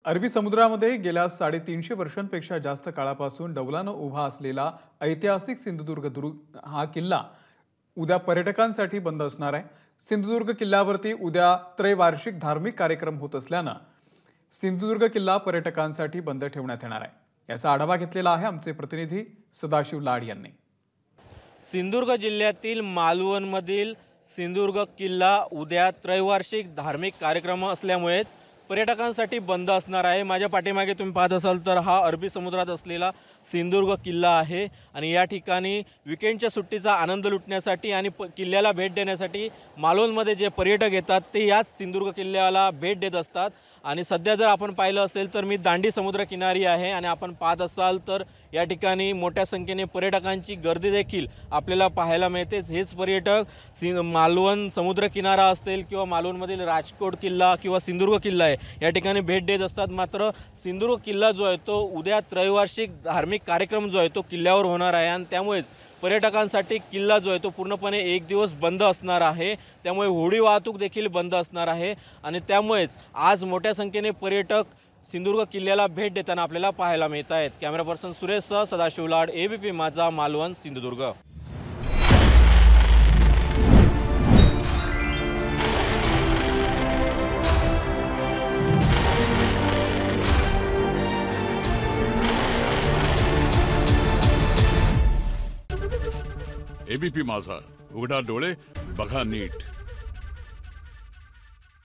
अरबी समुद्रामध्ये गेल्या 350 वर्षांपेक्षा जास्त काळापासून डौलानं उभा असलेला ऐतिहासिक सिंधुदुर्ग हा किल्ला उद्या पर्यटकांसाठी बंद असणार आहे। सिंधुदुर्ग किल्ल्यावरती उद्या त्रैवार्षिक धार्मिक कार्यक्रम होत असल्यानं सिंधुदुर्ग किल्ला पर्यटकांसाठी बंद ठेवण्यात येणार आहे। याचा आढावा घेतलेला आहे आमचे प्रतिनिधी सदाशिव लाड यांनी। सिंधुदुर्ग जिल्ह्यातील मालवणमधील सिंधुदुर्ग किल्ला उद्या त्रैवार्षिक धार्मिक कार्यक्रम असल्यामुळे पर्यटकांसाठी बंद असणार आहे। माझ्या पाठीमागे तुम्ही पाहत असाल तर हा अरबी समुद्रात असलेला सिंधुदुर्ग किल्ला आहे आणि या ठिकाणी वीकेंडच्या सुट्टीचा आनंद लुटण्यासाठी आणि किल्ल्याला भेट देण्यासाठी मालवणमध्ये जे पर्यटक येतात ते याच सिंधुदुर्ग किल्ल्याला भेट देत असतात। आणि सध्या जर आपण पाहिलं असेल तर मी दांडी समुद्रकिनारी आहे आणि आपण पाहत असाल तर या ठिकाणी मोठ्या संख्येने पर्यटकांची गर्दी देखील आपल्याला पाहायला मिळते। हेच पर्यटक मालवण समुद्रकिनारा असेल किंवा मालवणमधील राजकोट किल्ला किंवा सिंधुदुर्ग किल्ला आहे या ठिकाणी भेट देत असतात। मात्र सिंधुदुर्ग किल्ला जो आहे तो उद्या त्रैवार्षिक धार्मिक कार्यक्रम जो आहे तो किल्ल्यावर होणार आहे आणि त्यामुळेच पर्यटकांसाठी किल्ला जो आहे तो पूर्णपणे एक दिवस बंद असणार आहे। त्यामुळे होडी वाहतूक देखील बंद असणार आहे आणि त्यामुळेच आज मोठ्या संख्येने पर्यटक सिंधुदुर्ग किल्ल्याला भेट देताना आपल्याला पाहायला मिळत आहेत। कॅमेरा पर्सन सुरेशसह सदाशिव लाड, ABP माझा, मालवण, सिंधुदुर्ग। ABP माझा, उघडा डोळे बघा नीट।